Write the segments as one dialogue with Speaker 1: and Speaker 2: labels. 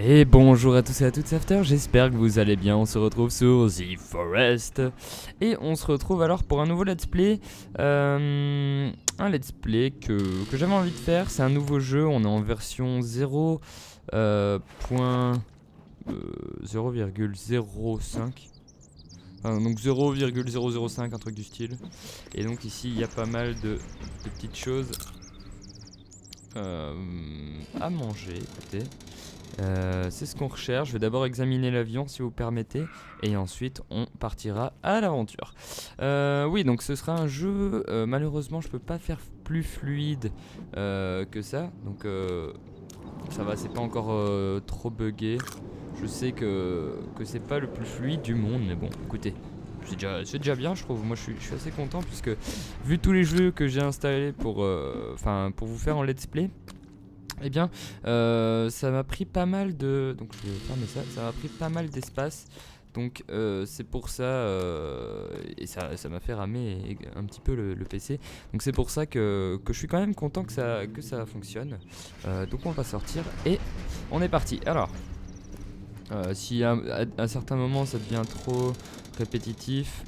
Speaker 1: Et bonjour à tous et à toutes, c'est After, j'espère que vous allez bien, on se retrouve sur The Forest. Et on se retrouve alors pour un nouveau let's play. Un let's play que j'avais envie de faire, c'est un nouveau jeu, on est en version 0.005. Donc 0,005, un truc du style. Et donc ici il y a pas mal de petites choses à manger, écoutez. C'est ce qu'on recherche. Je vais d'abord examiner l'avion si vous permettez, et ensuite on partira à l'aventure. Oui, donc ce sera un jeu. Malheureusement, je peux pas faire plus fluide que ça. Donc ça va, c'est pas encore trop buggé. Je sais que c'est pas le plus fluide du monde, mais bon, écoutez. C'est déjà bien, je trouve. Moi, je suis assez content puisque vu tous les jeux que j'ai installés pour vous faire en let's play. Eh bien, ça m'a pris pas mal de... Donc je vais fermer ça. Ça m'a pris pas mal d'espace. Donc c'est pour ça... et ça m'a fait ramer un petit peu le PC. Donc c'est pour ça que je suis quand même content que ça fonctionne. Donc on va sortir et on est parti. Alors, si à un certain moment ça devient trop répétitif...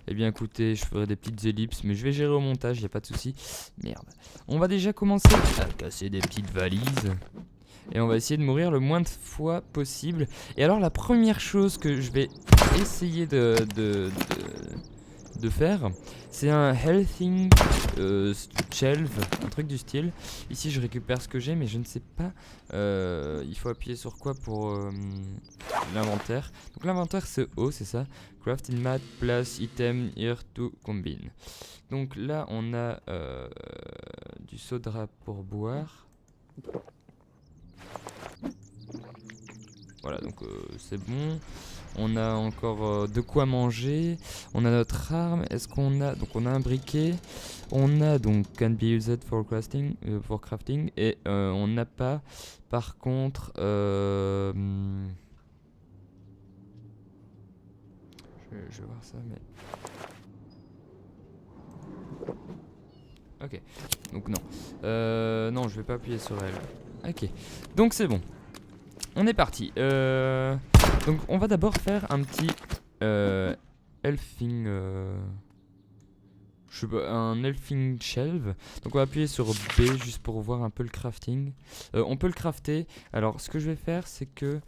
Speaker 1: Eh bien écoutez, je ferai des petites ellipses, mais je vais gérer au montage, y a pas de souci. Merde. On va déjà commencer à casser des petites valises. Et on va essayer de mourir le moins de fois possible. Et alors la première chose que je vais essayer de faire, c'est un healthing shelf, un truc du style. Ici je récupère ce que j'ai, mais je ne sais pas. Il faut appuyer sur quoi pour l'inventaire. Donc l'inventaire c'est O, c'est ça. Craft in mat, place, item, here to combine. Donc là on a du soda pour boire. Voilà, donc c'est bon. On a encore de quoi manger. On a notre arme. Est-ce qu'on a... Donc on a un briquet. On a donc can be used for crafting. Et on n'a pas... Par contre... Je vais voir ça, mais... Ok. Donc non. Non, je vais pas appuyer sur elle. Ok. Donc c'est bon. On est parti. Donc on va d'abord faire un petit elfing, je sais pas, un elfing shelf. Donc on va appuyer sur B juste pour voir un peu le crafting. On peut le crafter. Alors ce que je vais faire, c'est que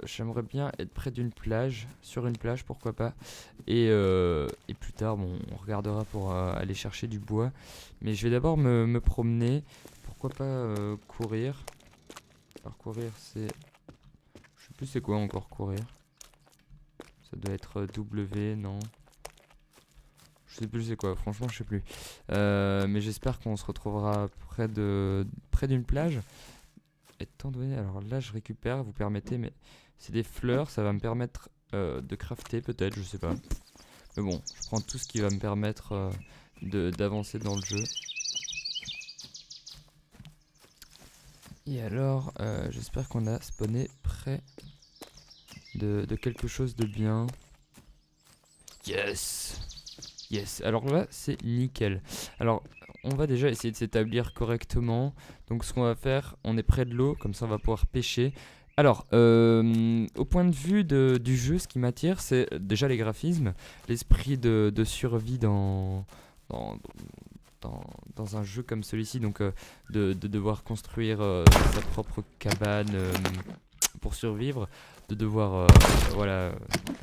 Speaker 1: j'aimerais bien être près d'une plage, sur une plage, pourquoi pas. Et plus tard, bon, on regardera pour aller chercher du bois. Mais je vais d'abord me promener. Pourquoi pas courir. Alors courir, c'est... Je sais plus c'est quoi encore courir. Ça doit être W, non. Je sais plus c'est quoi, franchement je sais plus. Mais j'espère qu'on se retrouvera près d'une plage. Étant donné, alors là je récupère, vous permettez, mais c'est des fleurs, ça va me permettre de crafter peut-être, je sais pas. Mais bon, je prends tout ce qui va me permettre d'avancer dans le jeu. Et alors, j'espère qu'on a spawné près de quelque chose de bien. Yes! Yes, alors là c'est nickel. Alors on va déjà essayer de s'établir correctement. Donc ce qu'on va faire, on est près de l'eau, comme ça on va pouvoir pêcher. Alors, au point de vue du jeu, ce qui m'attire, c'est déjà les graphismes, l'esprit de survie dans, dans un jeu comme celui-ci, donc de devoir construire sa propre cabane pour survivre, de devoir, voilà,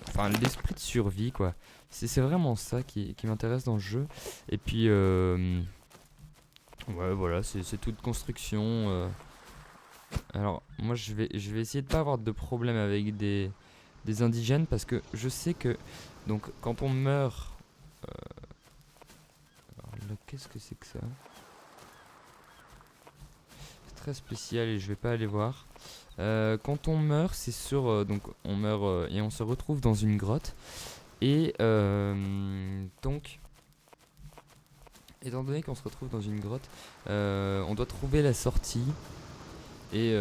Speaker 1: enfin l'esprit de survie quoi. C'est vraiment ça qui m'intéresse dans le jeu. Et puis, ouais, voilà, c'est toute construction. Alors, moi, je vais essayer de pas avoir de problème avec des indigènes parce que je sais que, donc, quand on meurt, alors là, qu'est-ce que c'est que ça? C'est très spécial et je vais pas aller voir. Quand on meurt, c'est sur, donc, on meurt et on se retrouve dans une grotte. Et donc, étant donné qu'on se retrouve dans une grotte, on doit trouver la sortie. Et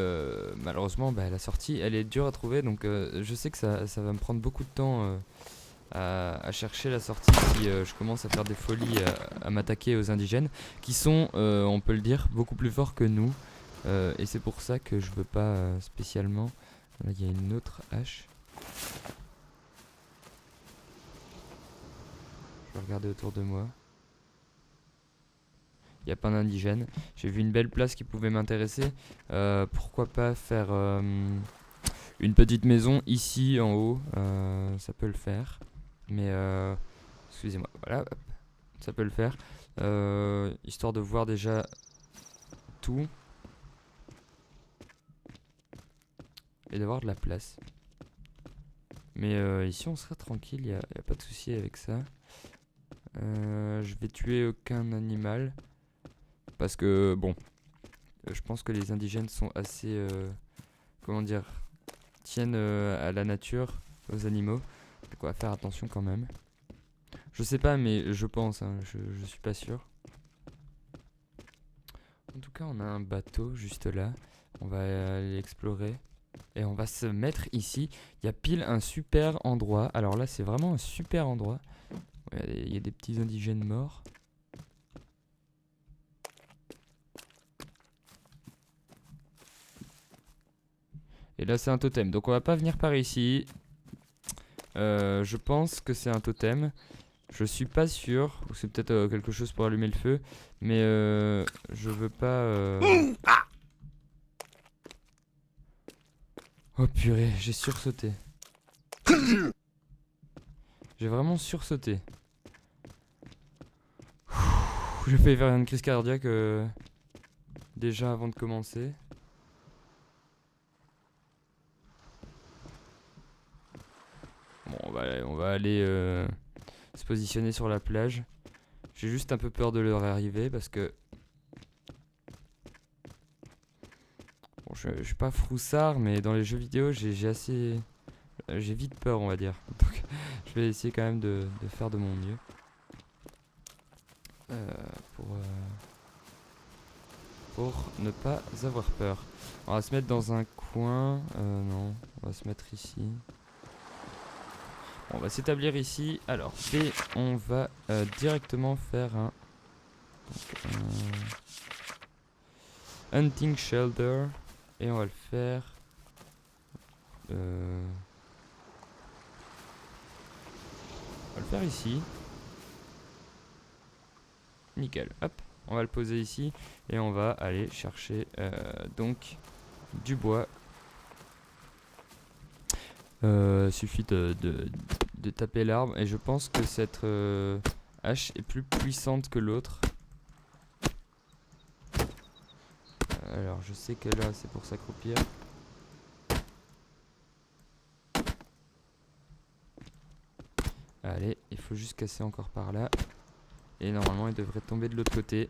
Speaker 1: malheureusement, la sortie, elle est dure à trouver. Donc je sais que ça va me prendre beaucoup de temps à chercher la sortie si je commence à faire des folies, à m'attaquer aux indigènes. Qui sont, on peut le dire, beaucoup plus forts que nous. Et c'est pour ça que je veux pas spécialement. Là il y a une autre hache. Je vais regarder autour de moi. Il n'y a pas d'indigène. J'ai vu une belle place qui pouvait m'intéresser. Pourquoi pas faire une petite maison ici en haut. Ça peut le faire. Mais excusez-moi. Voilà. Hop. Ça peut le faire. Histoire de voir déjà tout. Et d'avoir de la place. Mais ici on sera tranquille. Il n'y a pas de souci avec ça. Je vais tuer aucun animal. Parce que bon. Je pense que les indigènes sont assez, comment dire, tiennent à la nature, aux animaux. Donc on va faire attention quand même. Je sais pas, mais je pense, hein, je suis pas sûr. En tout cas, on a un bateau juste là. On va aller explorer. Et on va se mettre ici. Il y a pile un super endroit. Alors là, c'est vraiment un super endroit. Il y a des petits indigènes morts. Et là c'est un totem, donc on va pas venir par ici. Je pense que c'est un totem. Je suis pas sûr, ou c'est peut-être quelque chose pour allumer le feu. Mais je veux pas... Oh purée, j'ai sursauté. J'ai vraiment sursauté. J'ai failli faire une crise cardiaque déjà avant de commencer. Bon, on va aller se positionner sur la plage. J'ai juste un peu peur de leur arriver parce que... Bon, je suis pas froussard, mais dans les jeux vidéo, j'ai assez... j'ai vite peur, on va dire. Donc, je vais essayer quand même de faire de mon mieux. Pour ne pas avoir peur. On va se mettre dans un coin. Non, on va se mettre ici. Bon, on va s'établir ici. Alors, B, on va directement faire un hunting shelter. Et on va le faire. On va le faire ici. Nickel. Hop. On va le poser ici. Et on va aller chercher donc du bois. Suffit de taper l'arbre. Et je pense que cette hache est plus puissante que l'autre. Alors je sais que là c'est pour s'accroupir. Allez, il faut juste casser encore par là. Et normalement il devrait tomber de l'autre côté.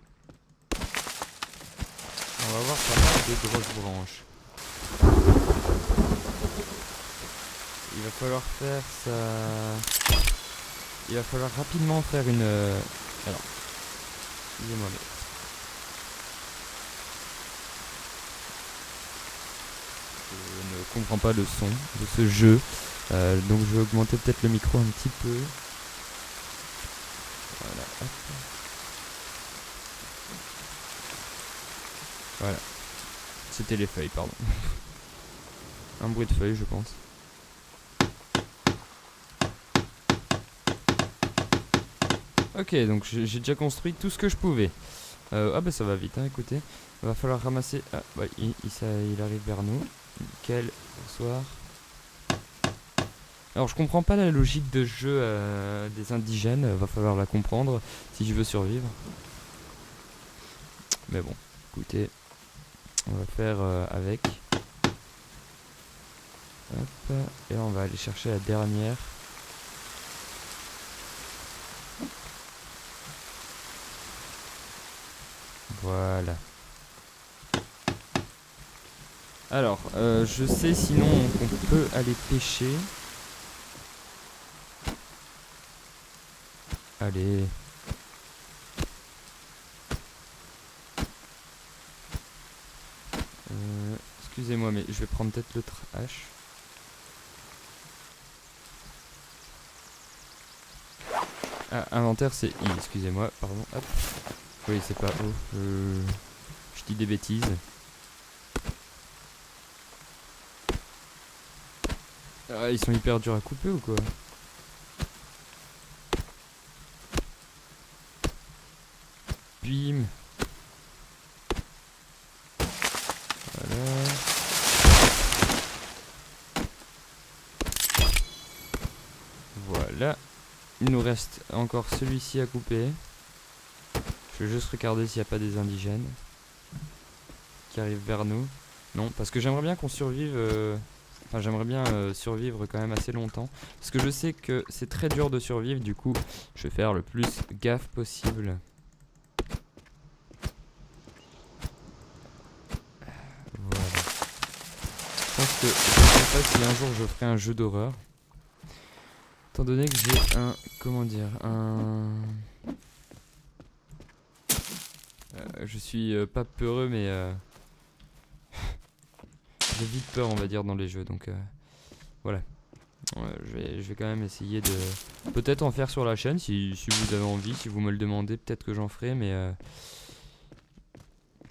Speaker 1: On va avoir pas mal de grosses branches. Il va falloir faire ça. Il va falloir rapidement faire une... Alors, excusez-moi mais... Je ne comprends pas le son de ce jeu. Donc je vais augmenter peut-être le micro un petit peu. Voilà, hop. Voilà. C'était les feuilles, pardon. Un bruit de feuilles, je pense. Ok, donc j'ai déjà construit tout ce que je pouvais. Ah bah ça va vite, hein, écoutez. Il va falloir ramasser... Ah, bah, il arrive vers nous. Nickel, bonsoir. Alors je comprends pas la logique de jeu des indigènes. Va falloir la comprendre si je veux survivre. Mais bon, écoutez. On va faire avec. Hop, et là on va aller chercher la dernière. Voilà. Alors, je sais sinon qu'on peut aller pêcher. Allez. Excusez-moi, mais je vais prendre peut-être l'autre hache. Ah, inventaire c'est I, excusez-moi, pardon, hop. Oui, c'est pas O, je dis des bêtises. Ah, ils sont hyper durs à couper ou quoi? Bim. Voilà. Voilà. Il nous reste encore celui-ci à couper. Je vais juste regarder s'il n'y a pas des indigènes qui arrivent vers nous. Non, parce que j'aimerais bien qu'on survive. Enfin, j'aimerais bien survivre quand même assez longtemps. Parce que je sais que c'est très dur de survivre. Du coup, je vais faire le plus gaffe possible. Voilà. Je pense que je sais pas si un jour je ferai un jeu d'horreur. Étant donné que j'ai un... Comment dire? Je suis pas peureux, mais... j'ai vite peur, on va dire, dans les jeux. Donc voilà. Je vais quand même essayer de... Peut-être en faire sur la chaîne, si vous avez envie. Si vous me le demandez, peut-être que j'en ferai, mais...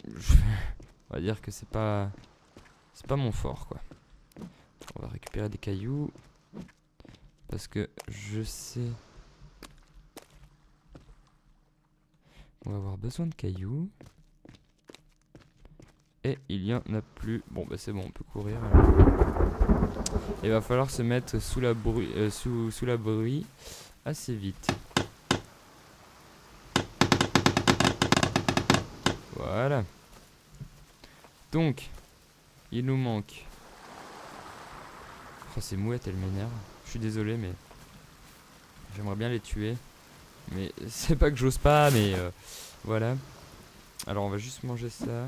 Speaker 1: on va dire que c'est pas mon fort, quoi. On va récupérer des cailloux. Parce que je sais... On va avoir besoin de cailloux. Et il y en a plus. Bon bah c'est bon, on peut courir alors. Il va falloir se mettre sous l'abri assez vite. Voilà. Donc, il nous manque... Oh, ces mouettes, elles m'énervent. Je suis désolé, mais... J'aimerais bien les tuer. Mais c'est pas que j'ose pas, mais... voilà. Alors, on va juste manger ça.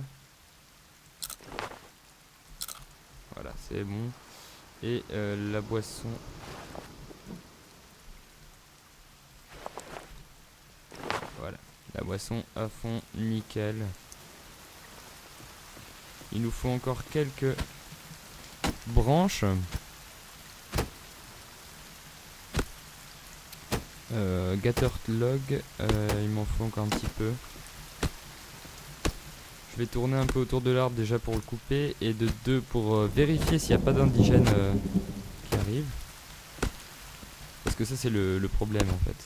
Speaker 1: Voilà, c'est bon. Et la boisson... Voilà. La boisson à fond, nickel. Il nous faut encore quelques branches. Gather log, il m'en faut encore un petit peu. Je vais tourner un peu autour de l'arbre déjà pour le couper. Et de deux pour vérifier s'il n'y a pas d'indigènes qui arrivent. Parce que ça c'est le problème en fait.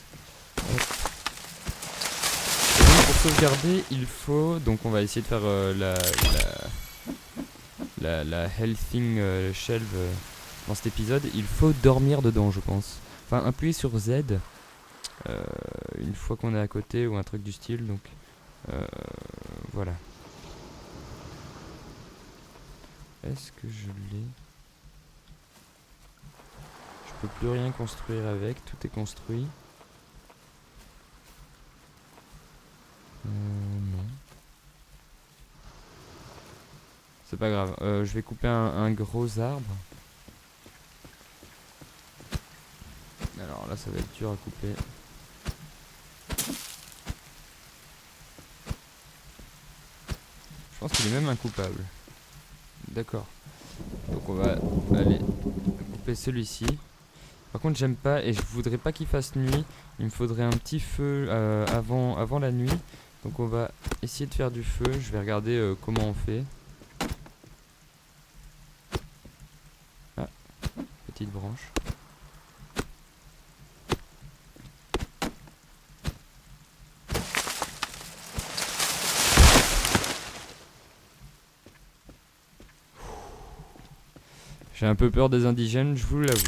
Speaker 1: Hop. Et donc pour sauvegarder il faut... Donc on va essayer de faire la healthing shelf dans cet épisode. Il faut dormir dedans je pense. Enfin appuyer sur Z une fois qu'on est à côté ou un truc du style. Donc voilà. Est-ce que je l'ai? Je peux plus rien construire avec, tout est construit. Non. C'est pas grave, je vais couper un gros arbre. Alors là ça va être dur à couper. Je pense qu'il est même incoupable. D'accord. Donc on va aller couper celui-ci. Par contre j'aime pas et je voudrais pas qu'il fasse nuit. Il me faudrait un petit feu avant la nuit. Donc on va essayer de faire du feu. Je vais regarder comment on fait. Ah, petite branche. J'ai un peu peur des indigènes, je vous l'avoue.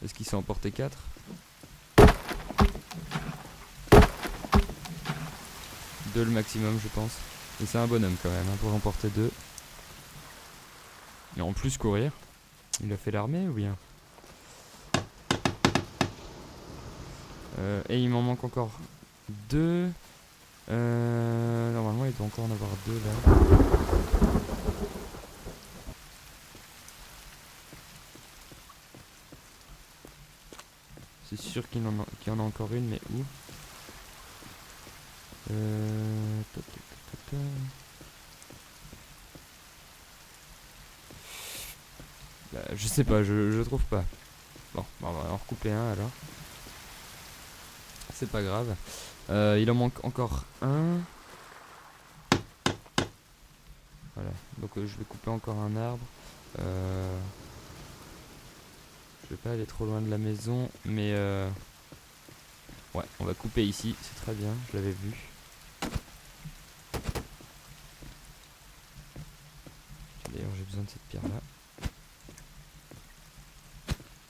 Speaker 1: Est-ce qu'il s'est emporté 4? Deux le maximum je pense. Et c'est un bonhomme quand même, hein, pour emporter 2. Et en plus courir. Il a fait l'armée ou bien? Et il m'en manque encore 2. Normalement il doit encore en avoir 2 là. C'est sûr qu'il y en a encore une, mais où? Bah, je sais pas, je trouve pas. Bon, on va en recouper un alors. C'est pas grave. Il en manque encore un. Voilà, donc je vais couper encore un arbre. Je vais pas aller trop loin de la maison, mais ouais, on va couper ici, c'est très bien, je l'avais vu. D'ailleurs, j'ai besoin de cette pierre là.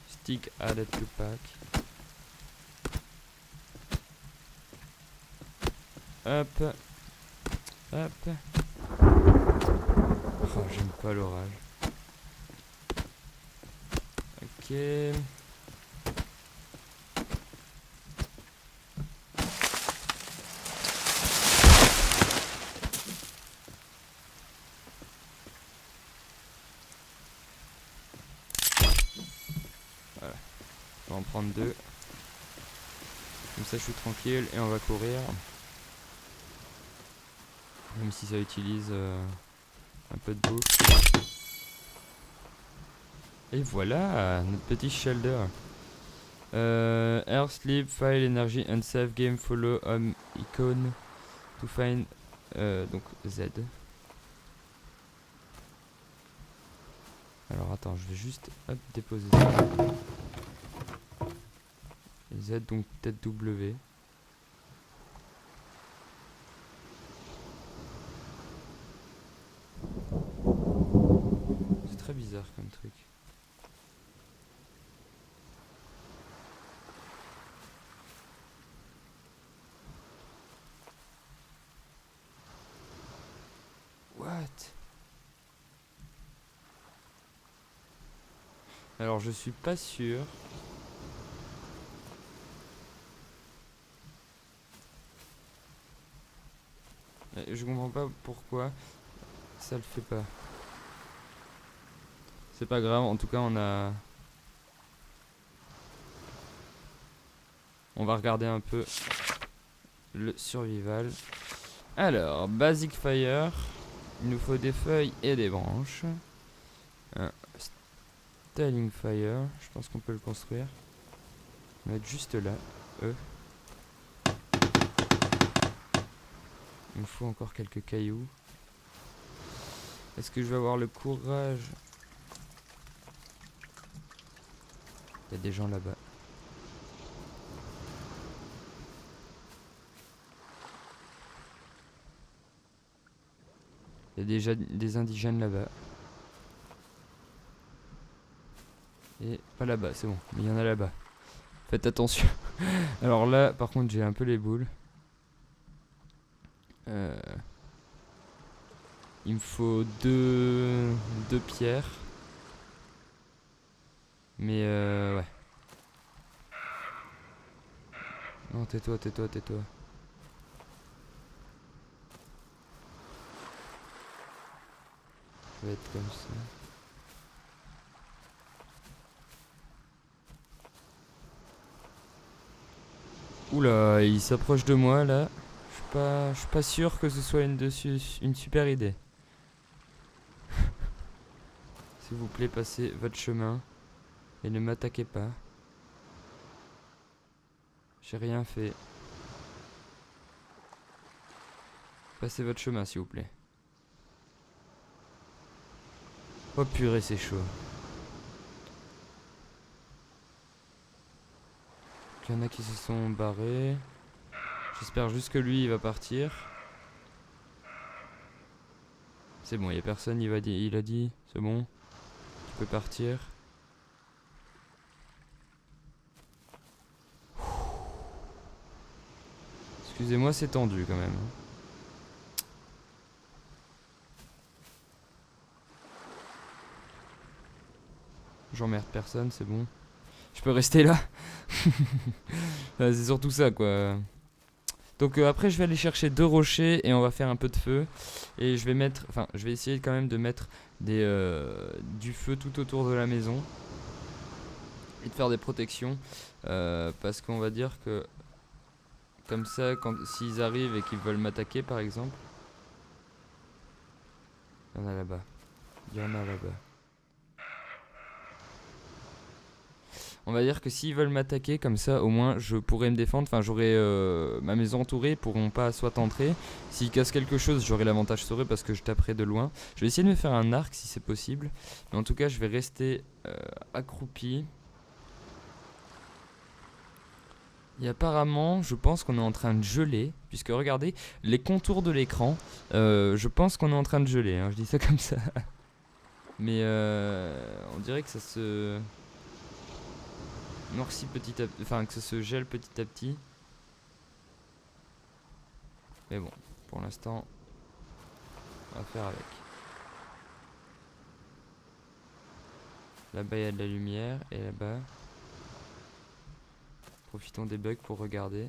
Speaker 1: Stick added to pack. Hop. Hop. Oh, j'aime pas l'orage. Ok. Voilà. On va en prendre 2. Comme ça, je suis tranquille et on va courir. Même si ça utilise un peu de bouffe. Et voilà, notre petit shelter. Air, sleep, file, energy, unsafe, game, follow, icon, to find, donc Z. Alors attends, je vais juste hop, déposer ça. Et Z, donc peut-être W. C'est très bizarre comme truc. What? Alors je suis pas sûr. Je comprends pas pourquoi ça le fait pas. C'est pas grave, en tout cas on a... On va regarder un peu le survival. Alors, basic fire. Il nous faut des feuilles et des branches. Styling fire, je pense qu'on peut le construire. On va être juste là, Il me faut encore quelques cailloux. Est-ce que je vais avoir le courage? Il y a des gens là-bas. Il y a déjà des indigènes là-bas. Et pas là-bas, c'est bon. Mais il y en a là-bas. Faites attention. Alors là, par contre, j'ai un peu les boules. Il me faut deux pierres. Mais ouais. Non, tais-toi, tais-toi, tais-toi. Ça va être comme ça. Oula, il s'approche de moi là. Je suis pas sûr que ce soit une super idée. S'il vous plaît, passez votre chemin et ne m'attaquez pas. J'ai rien fait. Passez votre chemin, s'il vous plaît. Oh purée, c'est chaud. Il y en a qui se sont barrés. J'espère juste que lui, il va partir. C'est bon, il n'y a personne, il a dit. C'est bon. Tu peux partir. Excusez-moi, c'est tendu quand même. J'emmerde personne, c'est bon. Je peux rester là. C'est surtout ça, quoi. Donc après, je vais aller chercher 2 rochers et on va faire un peu de feu. Et je vais mettre... Enfin, je vais essayer quand même de mettre du feu tout autour de la maison. Et de faire des protections. Parce qu'on va dire que... Comme ça, s'ils arrivent et qu'ils veulent m'attaquer, par exemple... Il y en a là-bas. Il y en a là-bas. On va dire que s'ils veulent m'attaquer, comme ça au moins je pourrais me défendre. Enfin, j'aurai ma maison entourée, ils pourront pas soit entrer. S'ils cassent quelque chose, j'aurai l'avantage sur eux parce que je taperai de loin. Je vais essayer de me faire un arc si c'est possible. Mais en tout cas, je vais rester accroupi. Et apparemment, je pense qu'on est en train de geler. Puisque regardez, les contours de l'écran, je pense qu'on est en train de geler. Hein, je dis ça comme ça. Mais on dirait que ça se noircit petit à petit, enfin que ça se gèle petit à petit. Mais bon, pour l'instant, on va faire avec. Là-bas il y a de la lumière et là-bas. Profitons des bugs pour regarder.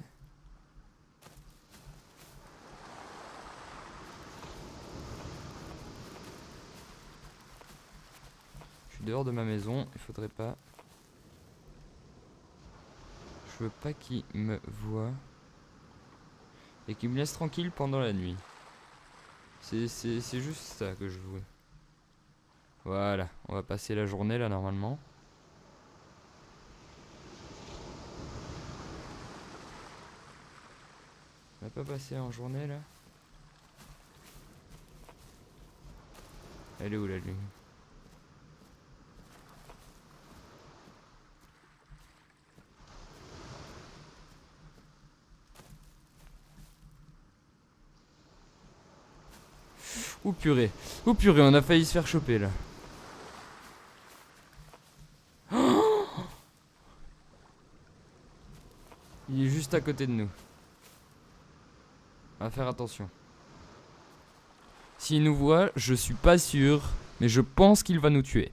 Speaker 1: Je suis dehors de ma maison, il faudrait pas. Je veux pas qu'il me voie et qu'il me laisse tranquille pendant la nuit. C'est juste ça que je veux. Voilà, on va passer la journée là normalement. On va pas passer en journée là. Elle est où la lune? Ouh purée, on a failli se faire choper là. Il est juste à côté de nous. On va faire attention. S'il nous voit, je suis pas sûr, mais je pense qu'il va nous tuer.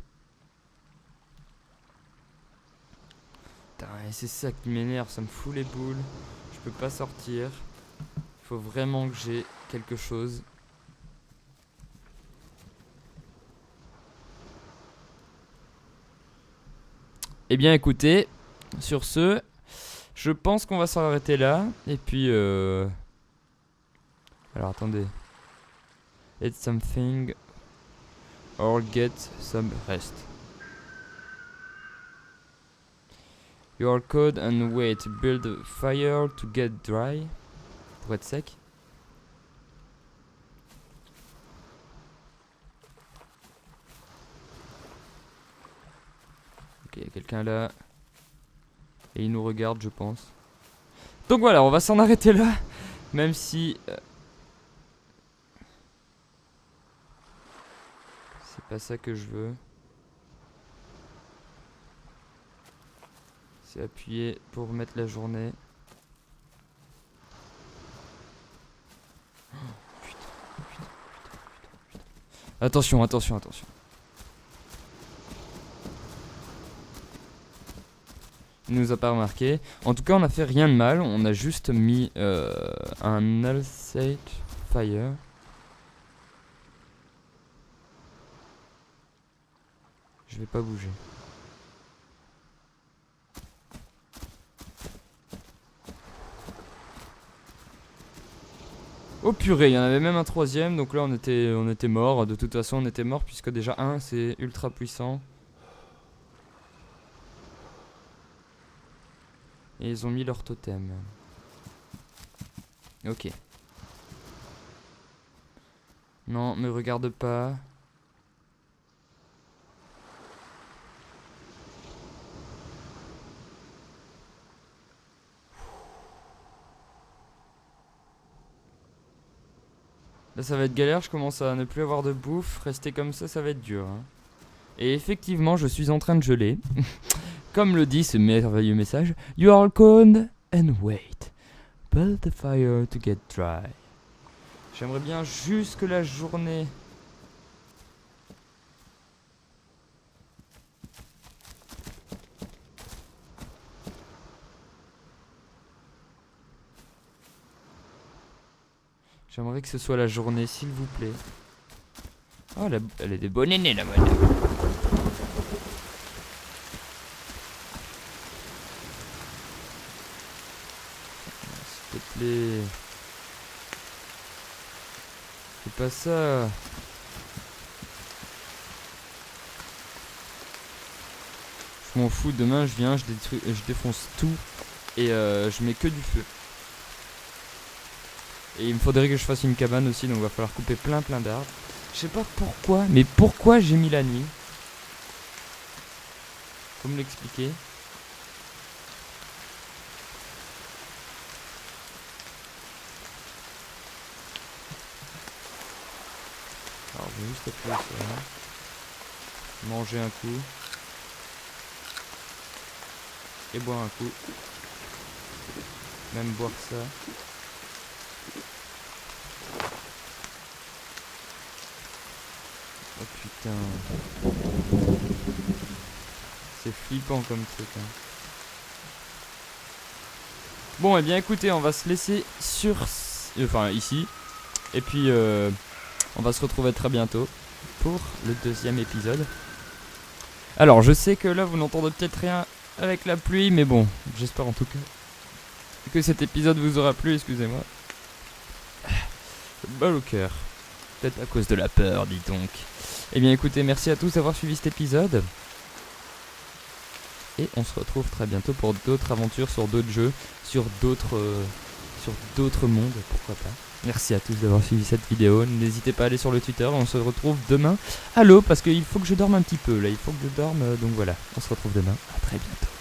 Speaker 1: Putain, et c'est ça qui m'énerve, ça me fout les boules. Je peux pas sortir. Il faut vraiment que j'ai quelque chose. Eh bien écoutez, sur ce, je pense qu'on va s'arrêter là. Et puis alors attendez. Eat something or get some rest. Your code and wait. Build a fire to get dry. Pour être sec. Ok, il y a quelqu'un là. Et il nous regarde, je pense. Donc voilà, on va s'en arrêter là. Même si... c'est pas ça que je veux. C'est appuyer pour mettre la journée. Oh, putain. Attention. Il nous a pas remarqué. En tout cas, on a fait rien de mal. On a juste mis un Alsate Fire. Je vais pas bouger. Oh purée, il y en avait même un troisième. Donc là, on était mort. De toute façon, on était mort puisque déjà un, c'est ultra puissant. Et ils ont mis leur totem. Ok. Non, me regarde pas. Là ça va être galère, je commence à ne plus avoir de bouffe. Rester comme ça va être dur. Hein. Et effectivement, je suis en train de geler. Comme le dit ce merveilleux message. You are cold and wait. Build the fire to get dry. J'aimerais bien juste que la journée... J'aimerais que ce soit la journée, s'il vous plaît. Oh, elle est des bonnes aînés, la mode. S'il te plaît. C'est pas ça. Je m'en fous, demain je viens, je défonce tout et je mets que du feu. Et il me faudrait que je fasse une cabane aussi, donc il va falloir couper plein d'arbres. Je sais pas pourquoi, mais pourquoi j'ai mis la nuit? Faut me l'expliquer. Alors je vais juste appuyer sur là. Manger un coup. Et boire un coup. Même boire ça. Oh putain. C'est flippant comme truc. Hein. Bon, et bien écoutez, on va se laisser sur... Enfin, ici. Et puis, on va se retrouver très bientôt pour le 2e épisode. Alors, je sais que là, vous n'entendez peut-être rien avec la pluie, mais bon, j'espère en tout cas que cet épisode vous aura plu, excusez-moi. Mal au cœur. Peut-être à cause de la peur, dis donc. Eh bien écoutez, merci à tous d'avoir suivi cet épisode. Et on se retrouve très bientôt pour d'autres aventures sur d'autres jeux, sur d'autres mondes, pourquoi pas. Merci à tous d'avoir suivi cette vidéo. N'hésitez pas à aller sur le Twitter, on se retrouve demain à l'eau parce qu'il faut que je dorme un petit peu là, il faut que je dorme, donc voilà, on se retrouve demain, à très bientôt.